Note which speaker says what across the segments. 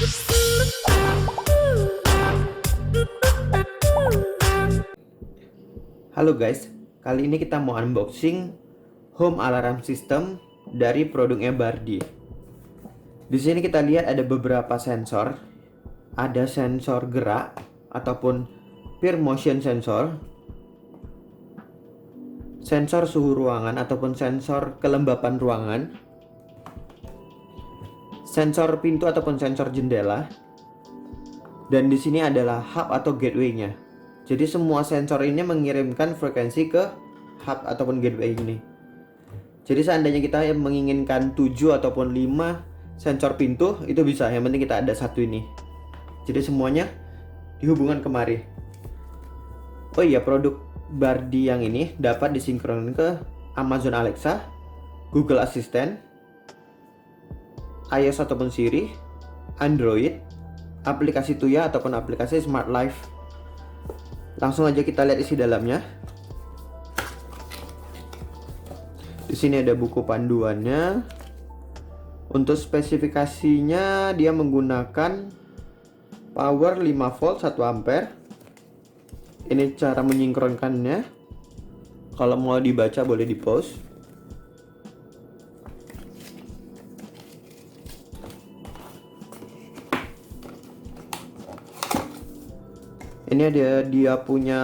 Speaker 1: Halo guys, kali ini kita mau unboxing home alarm system dari produknya Bardi. Di sini kita lihat ada beberapa sensor, ada sensor gerak ataupun peer motion sensor, sensor suhu ruangan ataupun sensor kelembapan ruangan, sensor pintu ataupun sensor jendela, dan di sini adalah hub atau gateway-nya. Jadi semua sensor ini mengirimkan frekuensi ke hub ataupun gateway ini. Jadi seandainya kita menginginkan 7 ataupun 5 sensor pintu itu bisa, yang penting kita ada satu ini. Jadi semuanya dihubungkan kemari. Oh iya, produk Bardi yang ini dapat disinkronkan ke Amazon Alexa, Google Assistant, iOS ataupun Siri, Android, aplikasi Tuya ataupun aplikasi Smart Life. Langsung aja kita lihat isi dalamnya. Di sini ada buku panduannya. Untuk spesifikasinya dia menggunakan power 5 volt 1 ampere. Ini cara menyinkronkannya. Kalau mau dibaca boleh di pause. Ini dia punya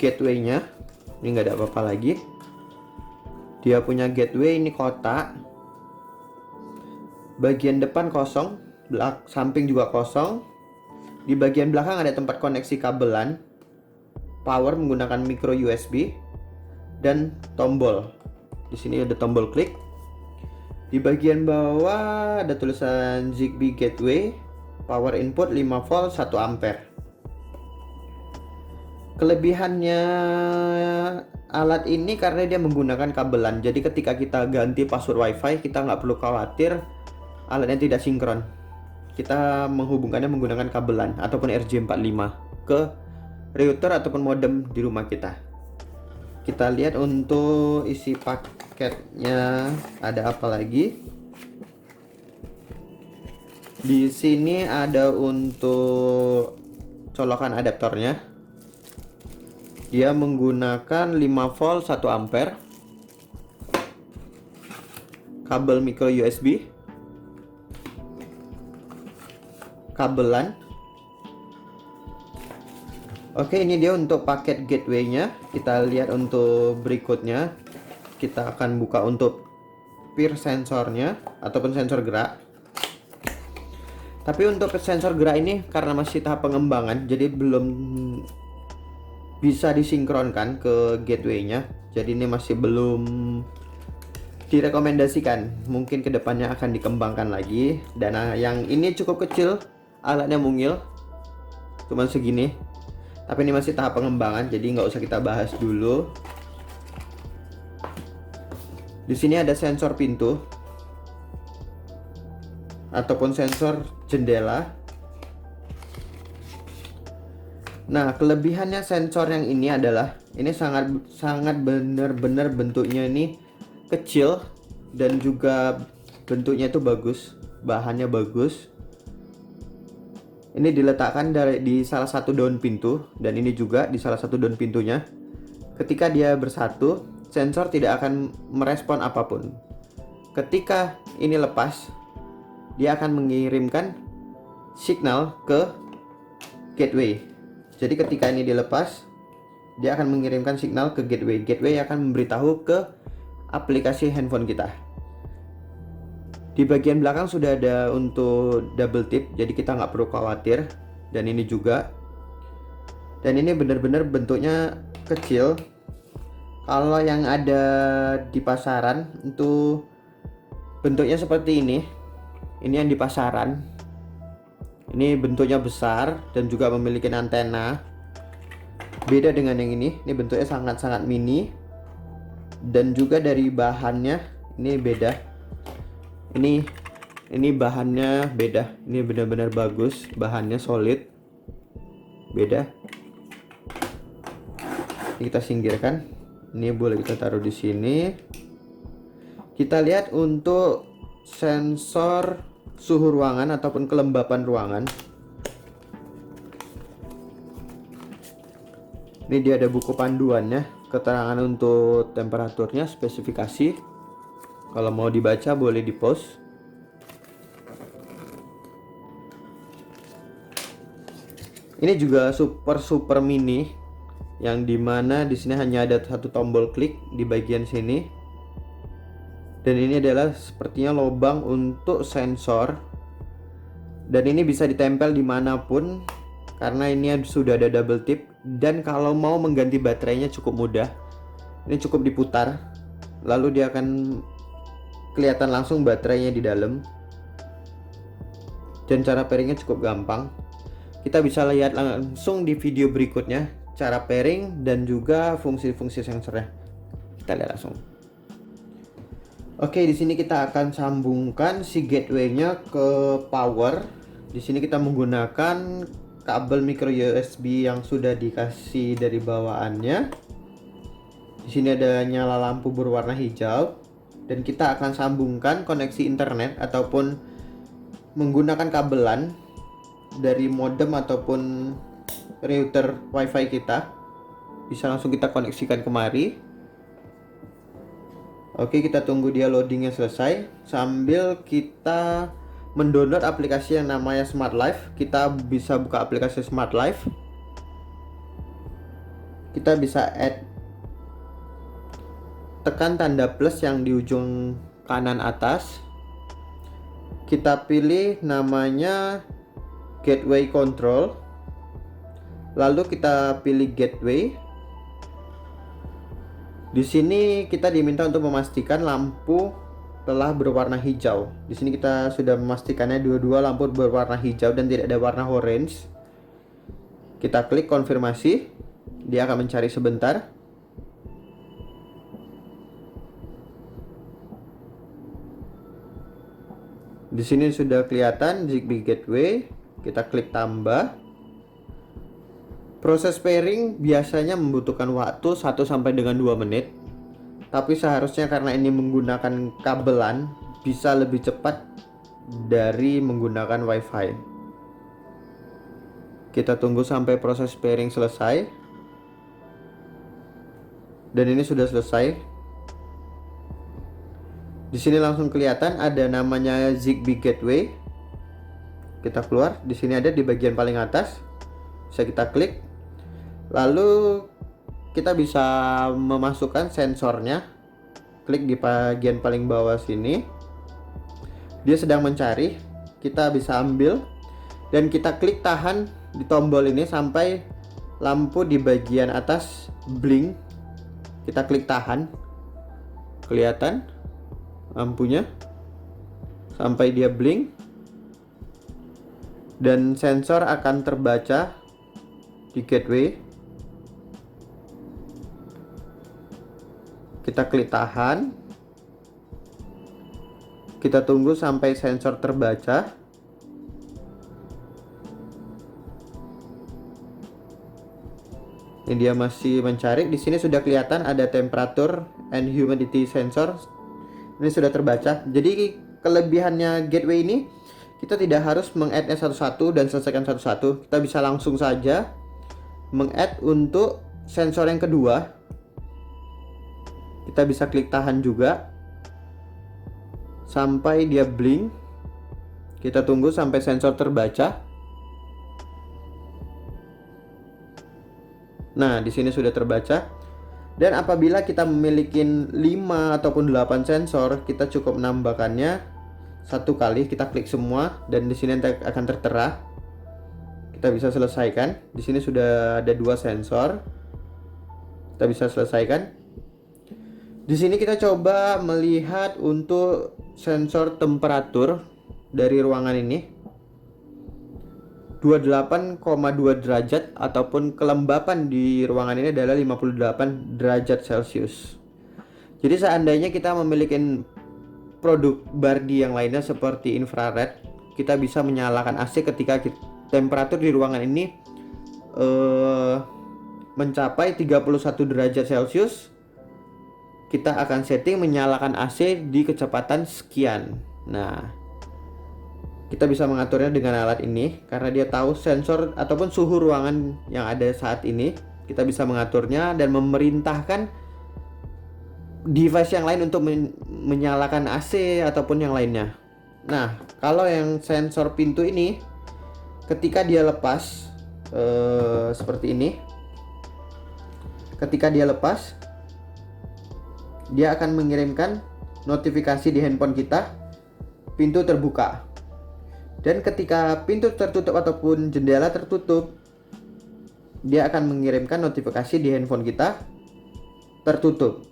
Speaker 1: gateway-nya. Ini nggak ada apa-apa lagi. Dia punya gateway, ini kotak. Bagian depan kosong, samping juga kosong. Di bagian belakang ada tempat koneksi kabelan. Power menggunakan micro USB dan tombol. Di sini ada tombol klik. Di bagian bawah ada tulisan Zigbee Gateway, power input 5 volt 1 ampere. Kelebihannya alat ini karena dia menggunakan kabelan. Jadi ketika kita ganti password WiFi, kita nggak perlu khawatir alatnya tidak sinkron. Kita menghubungkannya menggunakan kabelan ataupun RJ45 ke router ataupun modem di rumah kita. Kita lihat untuk isi paketnya ada apa lagi. Di sini ada untuk colokan adaptornya. Dia menggunakan 5 volt 1 ampere, kabel micro USB, kabelan. Oke, ini dia untuk paket gateway-nya. Kita lihat untuk berikutnya. Kita akan buka untuk peer sensornya ataupun sensor gerak. Tapi untuk sensor gerak ini karena masih tahap pengembangan, jadi belum bisa disinkronkan ke gateway-nya. Jadi ini masih belum direkomendasikan. Mungkin kedepannya akan dikembangkan lagi. Dan yang ini cukup kecil, alatnya mungil, cuman segini. Tapi ini masih tahap pengembangan, jadi nggak usah kita bahas dulu. Di sini ada sensor pintu ataupun sensor jendela. Nah, kelebihannya sensor yang ini adalah ini sangat benar-benar bentuknya ini kecil dan juga bentuknya itu bagus, bahannya bagus. Ini diletakkan di salah satu daun pintu dan ini juga di salah satu daun pintunya. Ketika dia bersatu, sensor tidak akan merespon apapun. Ketika ini lepas, dia akan mengirimkan signal ke gateway. Jadi ketika ini dilepas, dia akan mengirimkan signal ke gateway. Gateway akan memberitahu ke aplikasi handphone kita. Di bagian belakang sudah ada untuk double tip, jadi kita nggak perlu khawatir. Dan ini juga. Dan ini benar-benar bentuknya kecil. Kalau yang ada di pasaran itu bentuknya seperti ini. Ini yang di pasaran. Ini bentuknya besar dan juga memiliki antena. Beda dengan yang ini bentuknya sangat-sangat mini. Dan juga dari bahannya ini beda. Ini bahannya beda. Ini benar-benar bagus, bahannya solid. Beda. Ini kita singkirkan. Ini boleh kita taruh di sini. Kita lihat untuk sensor suhu ruangan ataupun kelembapan ruangan. Ini dia ada buku panduannya, keterangan untuk temperaturnya, spesifikasi. Kalau mau dibaca boleh di pause. Ini juga super mini, yang dimana di sini hanya ada satu tombol klik di bagian sini. Dan ini adalah sepertinya lubang untuk sensor. Dan ini bisa ditempel dimanapun karena ini sudah ada double tip. Dan kalau mau mengganti baterainya cukup mudah. Ini cukup diputar, lalu dia akan kelihatan langsung baterainya di dalam. Dan cara pairingnya cukup gampang. Kita bisa lihat langsung di video berikutnya cara pairing dan juga fungsi-fungsi sensornya. Kita lihat langsung. Oke, di sini kita akan sambungkan si gateway-nya ke power. Di sini kita menggunakan kabel micro USB yang sudah dikasih dari bawaannya. Di sini ada nyala lampu berwarna hijau dan kita akan sambungkan koneksi internet ataupun menggunakan kabelan dari modem ataupun router WiFi kita. Bisa langsung kita koneksikan kemari. Oke, kita tunggu dia loadingnya selesai sambil kita mendownload aplikasi yang namanya Smart Life. Kita bisa buka aplikasi Smart Life. Kita bisa add, tekan tanda plus yang di ujung kanan atas. Kita pilih namanya Gateway Control. Lalu kita pilih Gateway. Di sini kita diminta untuk memastikan lampu telah berwarna hijau. Di sini kita sudah memastikannya dua-dua lampu berwarna hijau dan tidak ada warna orange. Kita klik konfirmasi. Dia akan mencari sebentar. Di sini sudah kelihatan Zigbee Gateway. Kita klik tambah. Proses pairing biasanya membutuhkan waktu 1 sampai dengan 2 menit. Tapi seharusnya karena ini menggunakan kabelan bisa lebih cepat dari menggunakan WiFi. Kita tunggu sampai proses pairing selesai. Dan ini sudah selesai. Di sini langsung kelihatan ada namanya Zigbee Gateway. Kita keluar, di sini ada di bagian paling atas. Bisa kita klik. Lalu kita bisa memasukkan sensornya. Klik di bagian paling bawah sini. Dia sedang mencari. Kita bisa ambil dan kita klik tahan di tombol ini sampai lampu di bagian atas blink. Kita klik tahan. Kelihatan lampunya sampai dia blink. Dan sensor akan terbaca di gateway. Kita klik tahan. Kita tunggu sampai sensor terbaca. Ini dia masih mencari. Di sini sudah kelihatan ada temperature and humidity sensor. Ini sudah terbaca. Jadi kelebihannya gateway ini, kita tidak harus meng-add-nya satu-satu dan selesaikan satu-satu. Kita bisa langsung saja meng-add untuk sensor yang kedua. Kita bisa klik tahan juga sampai dia blink. Kita tunggu sampai sensor terbaca. Nah, di sini sudah terbaca. Dan apabila kita memiliki 5 ataupun 8 sensor, kita cukup menambahkannya satu kali. Kita klik semua dan di sini akan tertera. Kita bisa selesaikan. Di sini sudah ada 2 sensor. Kita bisa selesaikan. Di sini kita coba melihat untuk sensor temperatur dari ruangan ini. 28,2 derajat ataupun kelembapan di ruangan ini adalah 58 derajat Celcius. Jadi seandainya kita memiliki produk Bardi yang lainnya seperti infrared, kita bisa menyalakan AC ketika temperatur di ruangan ini mencapai 31 derajat Celcius. Kita akan setting menyalakan AC di kecepatan sekian. Nah, Kita bisa mengaturnya dengan alat ini karena dia tahu sensor ataupun suhu ruangan yang ada saat ini. Kita bisa mengaturnya dan memerintahkan device yang lain untuk menyalakan AC ataupun yang lainnya. Nah, kalau yang sensor pintu ini ketika dia lepas seperti ini. Ketika dia lepas, dia akan mengirimkan notifikasi di handphone kita, pintu terbuka. Dan ketika pintu tertutup ataupun jendela tertutup, dia akan mengirimkan notifikasi di handphone kita, tertutup.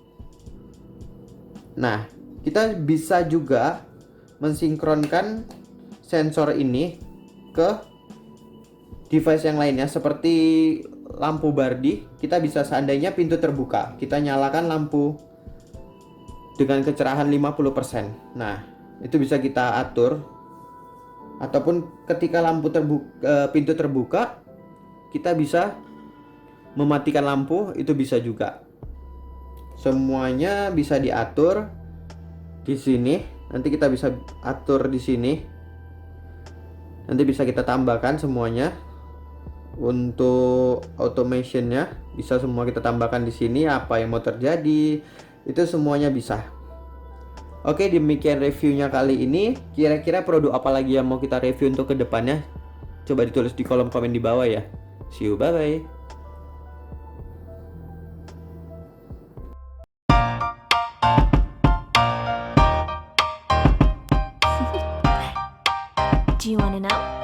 Speaker 1: Nah, kita bisa juga mensinkronkan sensor ini ke device yang lainnya seperti lampu bardi. Kita bisa, seandainya pintu terbuka, kita nyalakan lampu dengan kecerahan 50%. Nah, itu bisa kita atur. Ataupun ketika pintu terbuka, kita bisa mematikan lampu, itu bisa juga. Semuanya bisa diatur di sini. Nanti kita bisa atur di sini. Nanti bisa kita tambahkan semuanya. Untuk automationnya bisa semua kita tambahkan di sini. Apa yang mau terjadi, itu semuanya bisa. Oke, demikian reviewnya kali ini. Kira-kira produk apa lagi yang mau kita review untuk kedepannya? Coba ditulis di kolom komen di bawah ya. See you, bye-bye.
Speaker 2: Do you want to know?